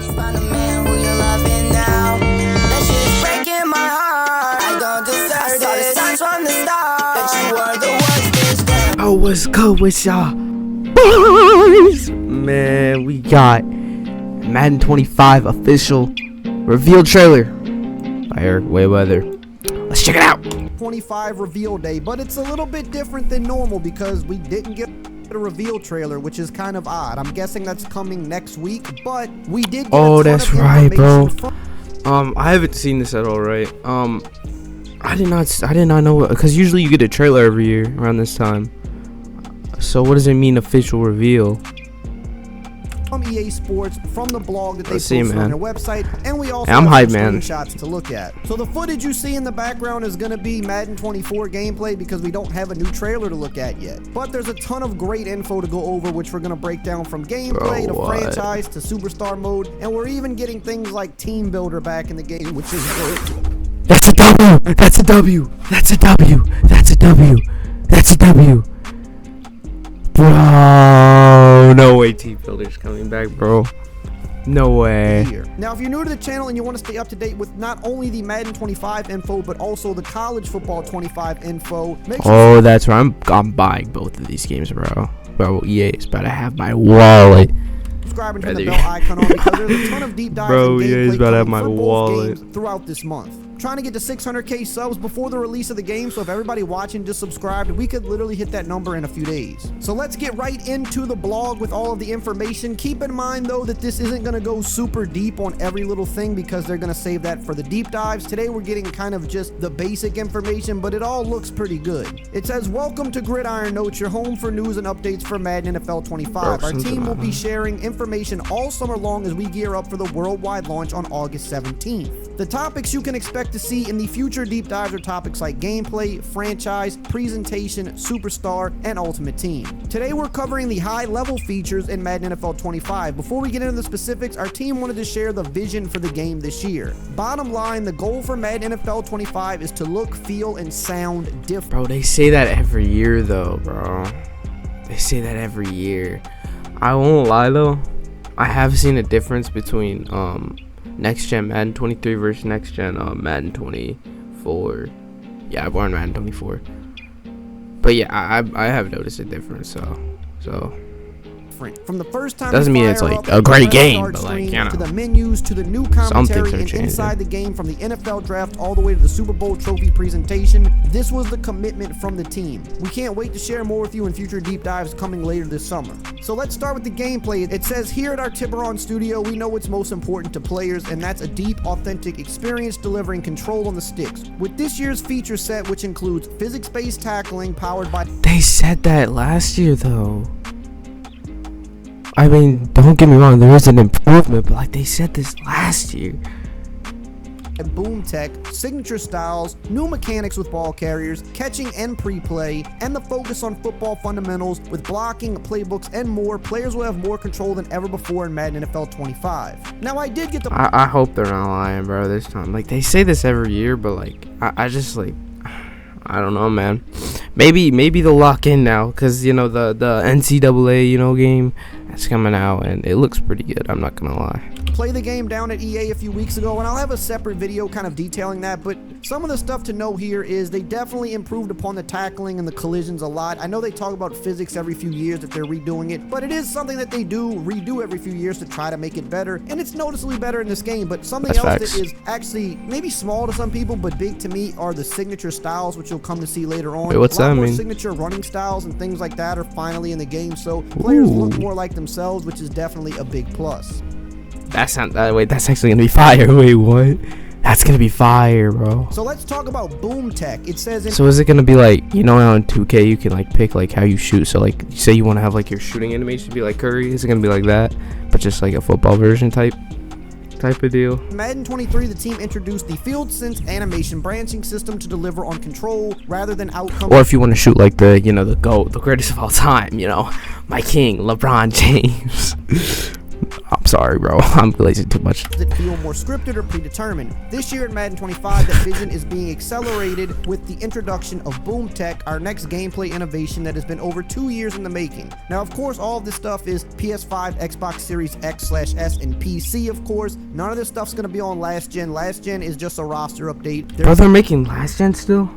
you find a man who you're loving now? That shit's breaking my heart. I don't deserve this. Signs from the start that you are the worst bitch that. Oh, what's good with y'all, boys? Man, we got Madden 25 official reveal trailer by EricRayweather. Let's check it out. 25 reveal day, but it's a little bit different than normal because we didn't get a reveal trailer, which is kind of odd. I'm guessing that's coming next week, but we did get Oh, a ton that's of right, bro. information I haven't seen this at all, right? I did not know, because usually you get a trailer every year around this time. So what does it mean, official reveal? from EA Sports, from the blog that they Let's see, posted man. on their website, and we also I'm have hyped, some man. screenshots to look at. So the footage you see in the background is going to be Madden 24 gameplay because we don't have a new trailer to look at yet. But there's a ton of great info to go over, which we're going to break down from gameplay to franchise to superstar mode, and we're even getting things like team builder back in the game, which is great. That's a W. That's a W. That's a W. That's a W. That's a W. Bro, no way team builder's coming back, bro. No way. Now, if you're new to the channel and you want to stay up to date with not only the Madden 25 info, but also the college football 25 info, make sure Oh, that's right. I'm buying both of these games, bro. Bro, EA is about to have my wallet. subscribe and turn the bell icon on because there's a ton of deep dives Bro, and yeah, he's gameplay about to have coming my for both wallet. games throughout this month. Trying to get to 600k subs before the release of the game, so if everybody watching just subscribed, we could literally hit that number in a few days. So let's get right into the blog with all of the information. Keep in mind though that this isn't going to go super deep on every little thing because they're going to save that for the deep dives. Today we're getting kind of just the basic information, but it all looks pretty good. It says, welcome to Gridiron Notes, your home for news and updates for Madden NFL 25. Our team will be sharing information all summer long as we gear up for the worldwide launch on August 17th. The topics you can expect to see in the future deep dives are topics like gameplay, franchise, presentation, superstar, and ultimate team. Today we're covering the high-level features in Madden NFL 25. Before we get into the specifics, our team wanted to share the vision for the game this year. Bottom line, the goal for Madden NFL 25 is to look, feel, and sound different. Bro, they say that every year though, bro. They say that every year. I won't lie though, I have seen a difference between next gen Madden 23 versus next gen Madden 24. Yeah, I born Madden 24. But yeah, I have noticed a difference. So From the first time doesn't mean it's like a great game, but like, you know, to the menus, to the new commentary, and inside the game, from the NFL draft all the way to the Super Bowl trophy presentation, this was the commitment from the team. We can't wait to share more with you in future deep dives coming later this summer. So let's start with the gameplay. It says here at our Tiburon studio, we know what's most important to players, and that's a deep, authentic experience delivering control on the sticks. With this year's feature set, which includes physics-based tackling powered by... They said that last year though. I mean, don't get me wrong, there is an improvement, but like they said this last year. Boom tech, signature styles, new mechanics with ball carriers, catching and pre-play, and the focus on football fundamentals with blocking, playbooks, and more. Players will have more control than ever before in Madden NFL 25. Now, I did get the... I hope they're not lying, bro, this time. Like, they say this every year, but like, I just like, I don't know, man. Maybe they'll lock in now, because, you know, the NCAA, you know, game that's coming out, and it looks pretty good, I'm not gonna lie. Play the game down at EA a few weeks ago, and I'll have a separate video kind of detailing that, but some of the stuff to know here is they definitely improved upon the tackling and the collisions a lot. I know they talk about physics every few years that they're redoing it, but it is something that they do redo every few years to try to make it better, and it's noticeably better in this game. But something else that is actually maybe small to some people but big to me are the signature styles, which you'll come to see later on. Wait, what's that mean? Signature running styles and things like that are finally in the game, so players look more like themselves, which is definitely a big plus. That's not that. Wait, that's actually gonna be fire. Wait, what? That's gonna be fire, bro. So let's talk about boom tech. It says. So is it gonna be like, you know, on 2K you can like pick like how you shoot? So like, say you want to have like your shooting animation be like Curry. Is it gonna be like that, but just like a football version type of deal? Madden 23, the team introduced the Field Sense animation branching system to deliver on control rather than outcome. Or if you want to shoot like the, you know, the GOAT, the greatest of all time, you know, my king, LeBron James. I'm sorry, bro. I'm glazing too much. That feel more scripted or predetermined. This year at Madden 25, that vision is being accelerated with the introduction of Boom Tech, our next gameplay innovation that has been over 2 years in the making. Now, of course, all of this stuff is PS5, Xbox Series X/S, and PC, of course. None of this stuff's going to be on last gen. Last gen is just a roster update. Bro, they're making last gen still?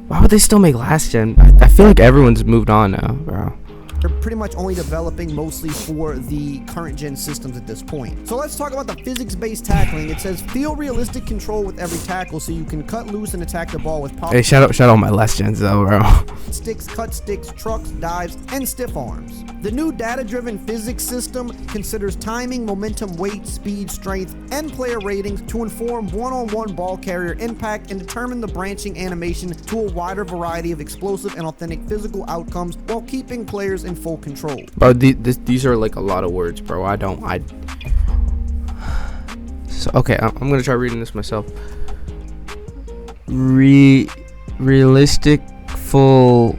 Why would they still make last gen? I feel like everyone's moved on now, bro. They're pretty much only developing mostly for the current gen systems at this point. So let's talk about the physics-based tackling. It says feel realistic control with every tackle so you can cut loose and attack the ball with power. Hey, shout out my last gens though, bro. Sticks, cut sticks, trucks, dives, and stiff arms. The new data-driven physics system considers timing, momentum, weight, speed, strength, and player ratings to inform one-on-one ball carrier impact and determine the branching animation to a wider variety of explosive and authentic physical outcomes while keeping players in full control. Bro, these are like a lot of words, bro. So, okay, I'm gonna try reading this myself. Realistic full.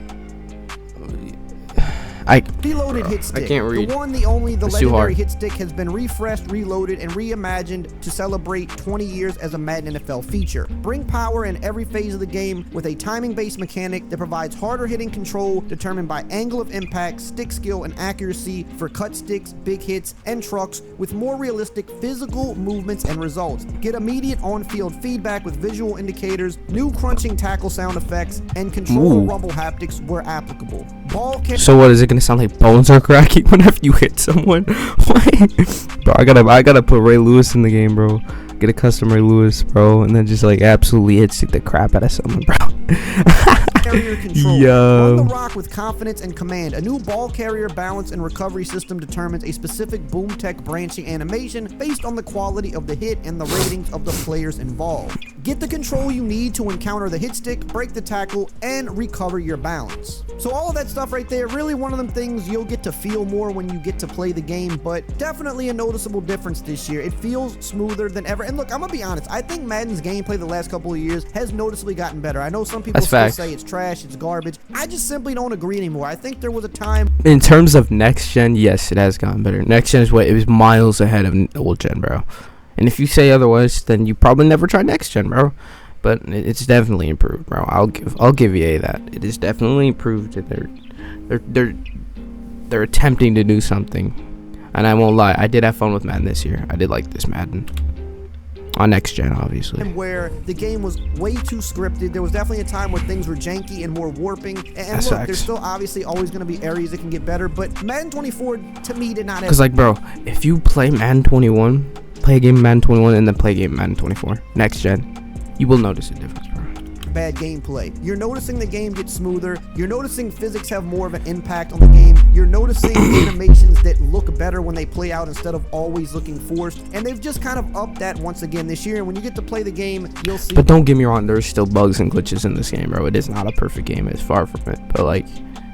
Reloaded hit stick. I can't read. The one, the only, the It's too legendary hard. hit stick has been refreshed, reloaded, and reimagined to celebrate 20 years as a Madden NFL feature. Bring power in every phase of the game with a timing-based mechanic that provides harder hitting control determined by angle of impact, stick skill, and accuracy for cut sticks, big hits, and trucks with more realistic physical movements and results. Get immediate on-field feedback with visual indicators, new crunching tackle sound effects, and control rumble haptics where applicable. So what is it gonna sound like? Bones are cracking whenever you hit someone? Bro, I gotta put Ray Lewis in the game, bro. Get a custom Ray Lewis, bro, and then just like absolutely hit stick the crap out of someone, bro. Carrier control. Yo. Run the rock with confidence and command. A new ball carrier balance and recovery system determines a specific Boom Tech branching animation based on the quality of the hit and the ratings of the players involved. Get the control you need to encounter the hit stick, break the tackle, and recover your balance. So all of that stuff right there, really one of them things you'll get to feel more when you get to play the game, but definitely a noticeable difference this year. It feels smoother than ever. And look, I'm gonna be honest, I think Madden's gameplay the last couple of years has noticeably gotten better. I know some people still say it's trash, it's garbage. I just simply don't agree anymore. I think there was a time. In terms of next gen, yes, it has gotten better. Next gen is what it was miles ahead of old gen, bro. And if you say otherwise, then you probably never tried next gen, bro. But it's definitely improved, bro. I'll give you that. It is definitely improved, and they're attempting to do something. And I won't lie, I did have fun with Madden this year. I did like this Madden. On next gen, obviously. Where the game was way too scripted. There was definitely a time where things were janky and more warping. And look, there's still obviously always going to be areas that can get better. But Madden 24, to me, did not have. Because, like, bro, if you play Madden 21, play a game Madden 21, and then play a game Madden 24, next gen, you will notice a difference, bro. Bad gameplay. You're noticing the game get smoother. You're noticing physics have more of an impact on the game. You're noticing animations that look better when they play out instead of always looking forced. And they've just kind of upped that once again this year. And when you get to play the game, you'll see. But don't get me wrong, there's still bugs and glitches in this game, bro. It is not a perfect game. It's far from it. But, like,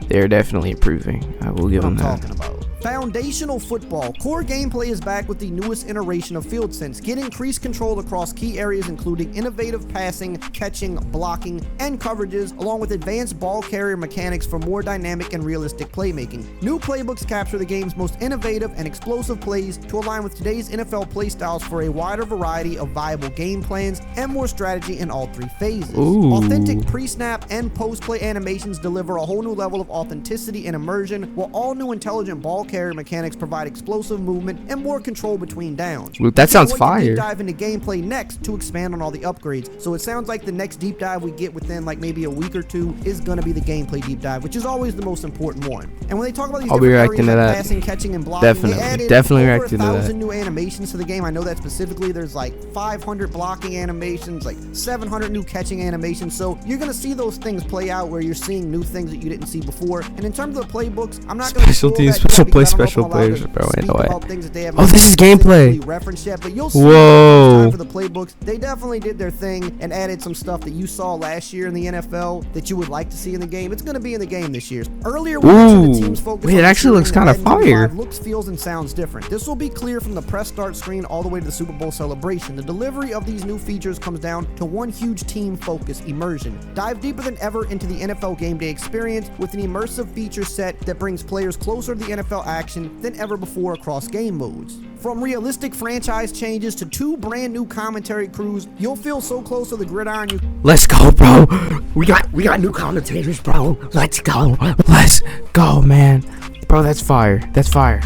they're definitely improving. I will give them that. Talking about foundational football. Core gameplay is back with the newest iteration of Field Sense. Get increased control across key areas including innovative passing, catching, blocking, and coverages, along with advanced ball carrier mechanics for more dynamic and realistic playmaking. New playbooks capture the game's most innovative and explosive plays to align with today's NFL playstyles for a wider variety of viable game plans and more strategy in all three phases. Ooh. Authentic pre-snap and post-play animations deliver a whole new level of authenticity and immersion, while all new intelligent ball carrier mechanics provide explosive movement and more control between downs. Luke, that sounds fire. Deep dive into gameplay next to expand on all the upgrades. So it sounds like the next deep dive we get within like maybe a week or two is going to be the gameplay deep dive, which is always the most important one. And when they talk about these different areas like passing, catching, and blocking, they added over 1,000 new animations to the game. I know that specifically. There's like 500 blocking animations, like 700 new catching animations. So you're going to see those things play out where you're seeing new things that you didn't see before. And in terms of the playbooks, I'm not going to special teams, special plays, special players, bro. Anyway. Oh, this is gameplay. Reference yet, but you'll see Whoa. for the playbooks. They definitely did their thing and added some stuff that you saw last year in the NFL that you would like to see in the game. It's going to be in the game this year. Earlier, we mentioned the team's focus. Wait, it actually looks kind of fire. Looks, feels, and sounds different. This will be clear from the press start screen all the way to the Super Bowl celebration. The delivery of these new features comes down to one huge team focus: immersion. Dive deeper than ever into the NFL game day experience with an immersive feature set that brings players closer to the NFL action than ever before across game modes. From realistic franchise changes to 2 brand new commentary crews, you'll feel so close to the gridiron you... Let's go, bro. We got new commentators, bro. Let's go. Let's go, man. Bro, that's fire. That's fire.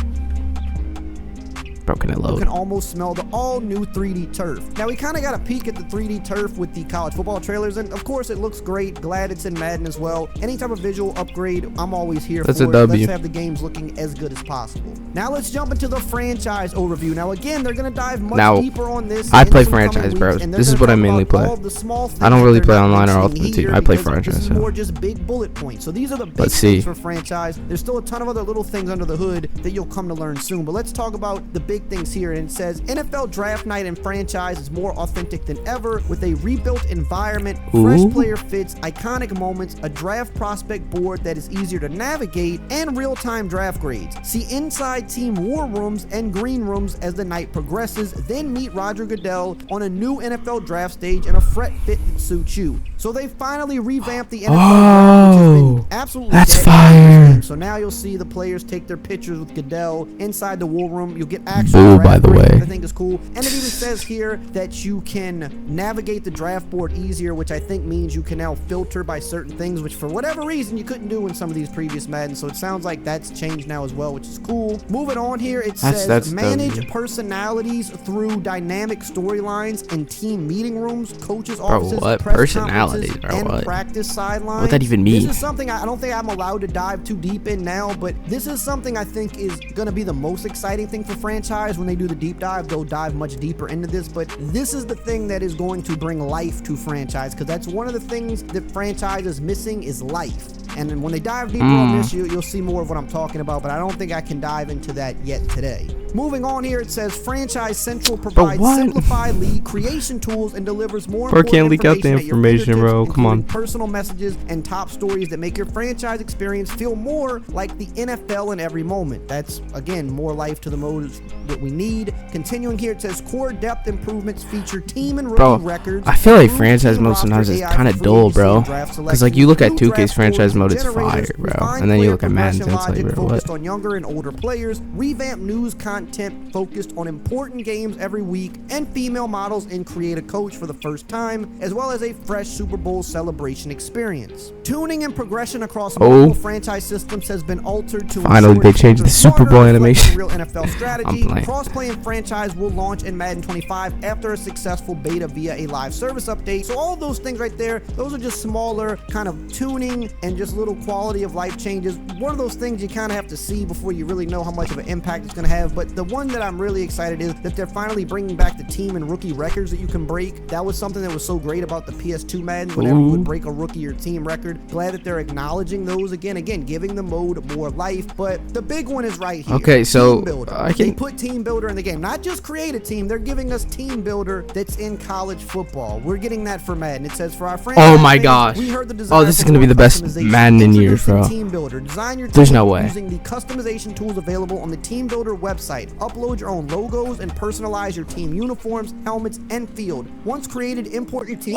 Bro, can it load? You can almost smell the all-new 3D turf. Now, we kind of got a peek at the 3D turf with the college football trailers, and of course, it looks great. Glad it's in Madden as well. Any type of visual upgrade, I'm always here for. That's a W. Let's have the games looking as good as possible. Now, let's jump into the franchise overview. Now, again, they're going to dive much deeper on this. I play franchise, bro. This is what I mainly play. I don't really play online or Ultimate Team. I play franchise. This is more just big bullet points. So these are the big things for franchise. There's still a ton of other little things under the hood that you'll come to learn soon. But let's talk about the big things here. And it says NFL Draft Night and franchise is more authentic than ever with a rebuilt environment, fresh player fits, iconic moments, a draft prospect board that is easier to navigate, and real-time draft grades. See inside team war rooms and green rooms as the night progresses, then meet Roger Goodell on a new NFL draft stage in a fret fit that suits you. So they finally revamped the NFL draft, which has been absolutely that's fire. So now you'll see the players take their pictures with Goodell inside the war room. You'll get actual by the way. I think is cool. And it even says here that you can navigate the draft board easier, which I think means you can now filter by certain things, which for whatever reason you couldn't do in some of these previous Madden. So it sounds like that's changed now as well, which is cool. Moving on here, it says manage personalities through dynamic storylines and team meeting rooms, coaches' offices, press conferences, and practice sidelines. What that even mean? This is something I don't think I'm allowed to dive too deep in now, but this is something I think is going to be the most exciting thing for franchise. When they do the deep dive, they'll dive much deeper into this, but this is the thing that is going to bring life to franchise, because that's one of the things that franchise is missing is life. And then when they dive deeper on this, you'll see more of what I'm talking about, but I don't think I can dive into that yet today. Moving on here, it says Franchise Central provides simplified lead creation tools and delivers more important can't leak out the information, bro. Come on. Personal messages and top stories that make your franchise experience feel more like the NFL in every moment. That's, again, more life to the mode is what we need. Continuing here, it says core depth improvements feature team and rookie records. I feel like franchise mode sometimes is kind of dull, bro. Because, like, you look at 2K's franchise mode, it's fire, bro. And then you look at Madden, it's like, bro, what? Focused on younger and older players, revamp news content focused on important games every week, and female models and create a coach for the first time, as well as a fresh Super Bowl celebration experience. Tuning and progression across multiple franchise systems has been altered to finally they changed the Super Bowl animation. Real NFL strategy. Cross-play and franchise will launch in Madden 25 after a successful beta via a live service update. So all of those things right there, those are just smaller kind of tuning and just little quality of life changes. One of those things you kind of have to see before you really know how much of an impact it's going to have. But the one that I'm really excited is that they're finally bringing back the team and rookie records that you can break. That was something that was so great about the PS2 Madden whenever you would break a rookie or team record. Glad that they're acknowledging those again, giving the mode more life. But the big one is right here. Okay, so they put team builder in the game, not just create a team. They're giving us team builder that's in college football. We're getting that for Madden. It says for our franchise. Oh my gosh. We heard the desire this is gonna be the best Madden in years, bro. Team builder. Design your There's no way. Using the customization tools available on the Team Builder website. Upload your own logos and personalize your team uniforms, helmets, and field. Once created, import your team.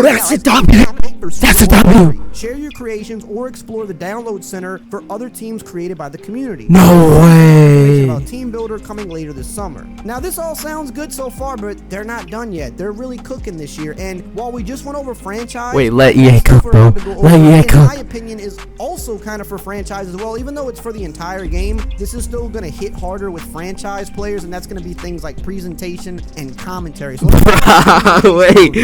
That's a W. That's a W. Share your creations or explore the download center for other teams created by the community. No way. About Team Builder coming later this summer. Now this all sounds good so far, but they're not done yet. They're really cooking this year. And while we just went over franchise, wait, let EA cook, bro. Let EA cook. In my opinion, is also kind of for franchise as well. Even though it's for the entire game, this is still going to hit harder with franchise players, and that's going to be things like presentation and commentary. So wait.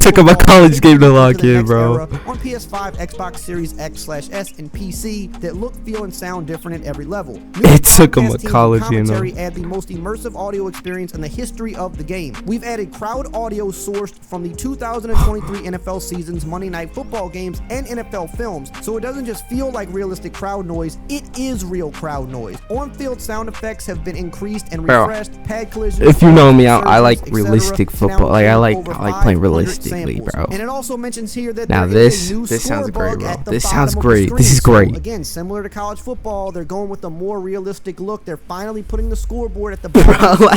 Took up a college game to lock in, bro. On PS5, Xbox Series X/S, and PC that look, feel, and sound different at every level. It took him a college game. Add the most immersive audio experience in the history of the game. We've added crowd audio sourced from the 2023 NFL season's Monday Night Football games and NFL films, so it doesn't just feel like realistic crowd noise, it is real crowd noise. On-field sound effects have been increased and refreshed. Pad collisions. If you know me, I like realistic football. Like I like playing realistically, bro. And it also mentions here that now this sounds great, bro. This sounds great. This is great. So again, similar to college football, they're going with a more realistic look. They're finally putting the scoreboard at the bottom.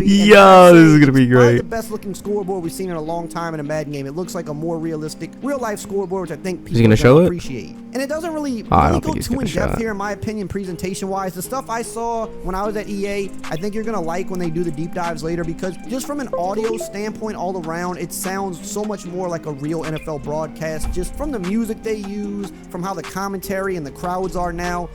Yo, this is gonna be great. The best looking scoreboard we've seen in a long time in a Madden game. It looks like a more realistic, real life scoreboard, which I think people are gonna appreciate. And it doesn't really I don't go think he's too gonna in depth shot. here, in my opinion, presentation-wise. The stuff I saw when I was at EA, I think you're gonna like when they do the deep dives later, because just from an audio standpoint all around, it sounds so much more like a real NFL broadcast, just from the music they use, from how the commentary and the crowds are now.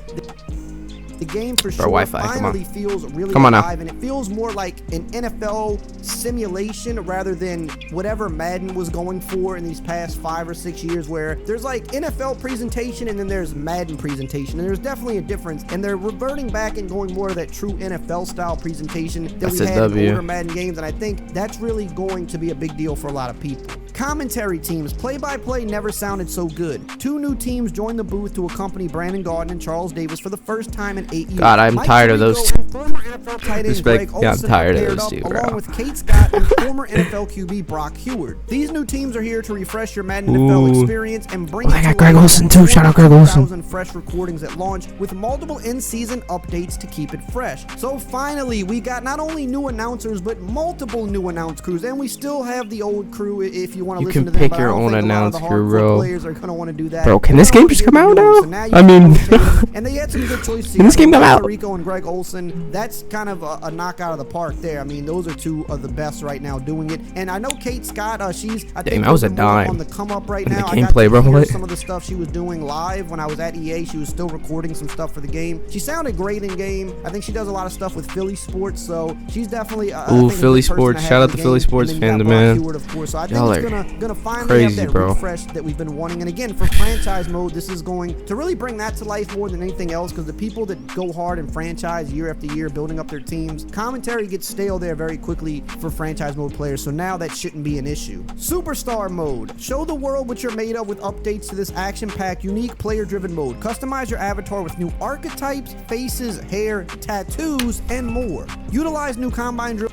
The game for sure Wi-Fi, finally feels really Come on now. alive, and it feels more like an NFL simulation rather than whatever Madden was going for in these past 5 or 6 years, where there's like NFL presentation and then there's Madden presentation, and there's definitely a difference, and they're reverting back and going more to that true NFL style presentation that That's we a had in W. older Madden games, and I think that's really going to be a big deal for a lot of people. Commentary teams, play-by-play never sounded so good. 2 new teams joined the booth to accompany Brandon Gaudin and Charles Davis for the first time in 8 years. God, I'm Mike tired of Tirico those and former NFL tight end Respect. Greg Yeah, I'm Olsen tired of paired those up, two, bro. along with Kate Scott and former NFL QB Brock Heward. These new teams are here to refresh your Madden NFL experience and bring I it got to Greg life Olsen with too. Shout out Greg Olsen. 1,000 fresh recordings at launch with multiple in-season updates to keep it fresh. So finally, we got not only new announcers, but multiple new announce crews, and we still have the old crew if you want to You listen can to them. pick but I your don't own think a lot of the announce crew, hardcore bro. Players are gonna want to do that. Bro, can They're this game gonna just get come out the new now? ones, so you I can mean- rotate 'em. And they had some good choices. Can this game come out? Rico and Greg Olsen, that's kind of a knockout of the park there. I mean, those are 2 of the best right now doing it. And I know Kate Scott, she's I think that was a little bit more dime. on the come up right And the now. I got gameplay, to bro, hear what? some of the stuff she was doing live when I was at EA. She was still recording some stuff for the game. She sounded great in game. I think she does a lot of stuff with Philly sports, so she's definitely I think a good Philly person sports. to have Shout in out the to Philly game. sports And then you fandom, got Brock man. Heward, of course. So I think Y'all it's are gonna finally crazy, have that bro. refresh that we've been wanting. And again, for franchise mode, this is going to really bring that to life more than anything else, because the people that go hard in franchise year after year building up their teams, commentary gets stale there very quickly for franchise mode players, so now that shouldn't be an issue. Superstar mode. Show the world what you're made of with updates to this action-packed, unique, player-driven mode. Customize your avatar with new archetypes, faces, hair, tattoos, and more. Utilize new combine drill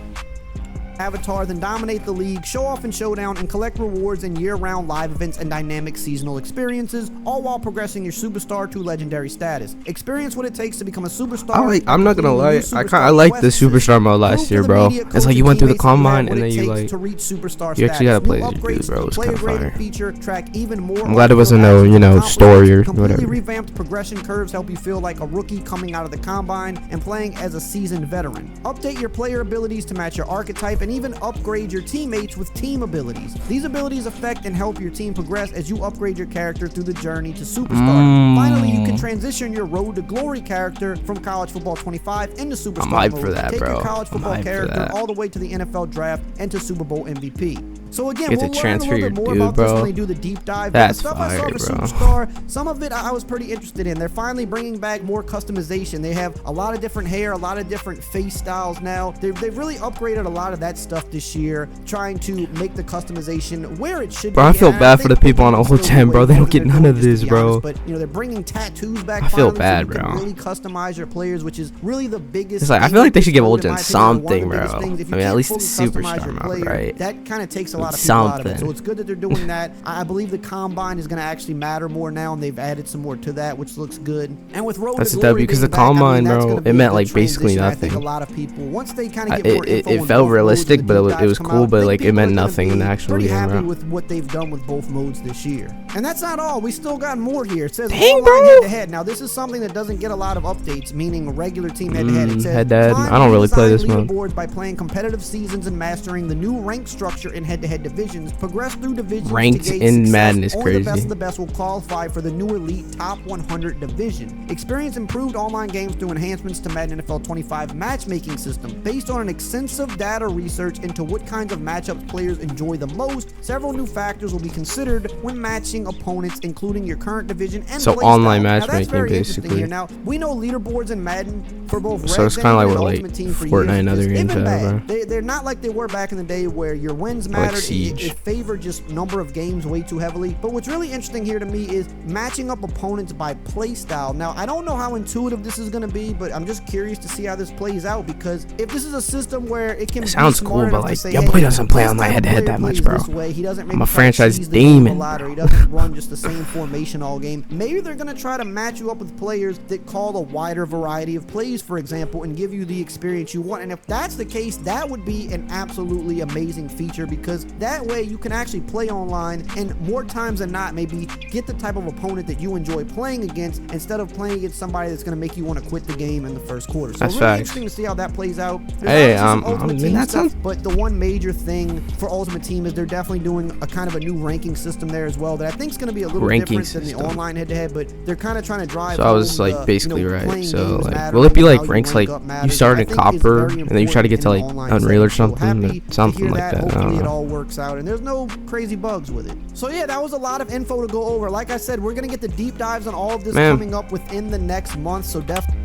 avatar, then dominate the league, show off in Showdown, and collect rewards in year-round live events and dynamic seasonal experiences, all while progressing your superstar to legendary status. Experience what it takes to become a superstar. I'm not gonna lie. I like the Quest superstar mode last year, bro. It's like you went through the combine and then you like to reach superstar you actually gotta status. play New this dude, upgrades bro. to It's player kinda graded fire. feature track even more. I'm glad it wasn't on-field no, you know, actions, story or completely whatever. revamped progression curves help you feel like a rookie coming out of the combine and playing as a seasoned veteran. Update your player abilities to match your archetype and even upgrade your teammates with team abilities. These abilities affect and help your team progress as you upgrade your character through the journey to superstar. Finally, you can transition your road to glory character from College Football 25 into superstar I'm hyped mode. for that, Take bro. your college I'm football hyped for character that. all the way to the NFL draft and to Super Bowl MVP. So again, You have we'll to learn a transfer little your bit more dude, about this bro. when they do the deep dive. That's but the stuff I saw fire, for bro. Superstar, some of it I was pretty interested in. They're finally bringing back more customization. They have a lot of different hair, a lot of different face styles now. They've really upgraded a lot of that stuff this year, trying to make the customization where it should Bro, be. I feel And bad for the think people on Pokemon old still 10, bro. way They more don't than get they're none doing, of just to this, be bro. honest. But you know, they're bringing tattoos back. I feel finally, bad, so you can bro. really customize your players, which is really the biggest. It's like, I feel like they should give mode, Old in my Gen opinion, one of the something, biggest bro. things. If you I mean, at can't least the fully customize superstar your mode, player, right? that kind of takes a lot of people out of it. Something. So it's good that they're doing that. I believe the combine is going to actually matter more now, and they've added some more to that, which looks good. And with Road That's to a Glory W, 'cause being the back, I mean, combine, that's bro, gonna be it a meant, good like, basically transition. I think a nothing. lot of people, once they kind of get more info It on felt both realistic, modes but and the it deep was dives cool, come out, but I think like it people meant are gonna nothing in the be actual pretty game, happy bro. with what they've done with both modes this year. And that's not all. We still got more here. It says Dang, online bro. head-to-head. Now this is something that doesn't get a lot of updates, meaning regular team head-to-head. It says head-to-head. climb I don't really play redesigned this mode. leaderboards by playing competitive seasons and mastering the new rank structure in head-to-head divisions. Progress through divisions Ranked to gauge in success. Madden is Only the best crazy. of the best will qualify for the new elite top 100 division. Experience improved online games through enhancements to Madden NFL 25 matchmaking system. Based on an extensive data research into what kinds of matchups players enjoy the most, several new factors will be considered when matching opponents, including your current division and So play online style. Now, that's matchmaking, very interesting basically. here. Now, we know leaderboards in Madden for both So Red it's Zone kinda like and what, like, Ultimate Team for Fortnite years. and other They've games been have, bad. They're not like they were back in the day where your wins Like mattered. Siege. It favored just number of games way too heavily. But what's really interesting here to me is matching up opponents by play style. Now, I don't know how intuitive this is going to be, but I'm just curious to see how this plays out, because if this is a system where it can It be sounds smart cool, but enough to like, say, your hey, boy doesn't play this on my type of head-to-head player that much, plays bro. this way, he doesn't I'm maybe a try to franchise cheese the game a demon. lot, or he doesn't run just the same formation all game. Maybe they're going to try to match you up with players that call a wider variety of plays, for example, and give you the experience you want. And if that's the case, that would be an absolutely amazing feature, because That way you can actually play online, and more times than not, maybe get the type of opponent that you enjoy playing against instead of playing against somebody that's going to make you want to quit the game in the first quarter. So That's really facts. interesting to see how that plays out. Hey, There's obviously some Ultimate I mean, Team that stuff, sounds- but the one major thing for Ultimate Team is they're definitely doing a kind of a new ranking system there as well that I think is going to be a little Ranking different than the system. online head-to-head, but they're kind of trying to drive. So I was home like the, basically you know, right. playing So games like, matter will it be and like how you ranks rank like up you matters. start I in think it's copper very and then you try to get to like important in the online Unreal or setting. So something? happy to Something hear like that. that. I Hopefully don't it know. all works out and there's no crazy bugs with it. So yeah, that was a lot of info to go over. Like I said, we're gonna get the deep dives on all of this coming up within the next month. So definitely,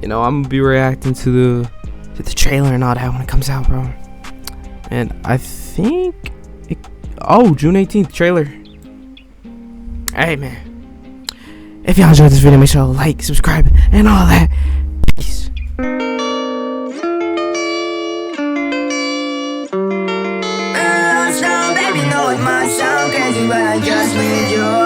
You know, I'm gonna be reacting to the trailer and all that when it comes out, bro. And I think June 18th trailer. Hey man, if y'all enjoyed this video, make sure to like, subscribe, and all that. Peace. Baby, know it might sound crazy, but I just need you.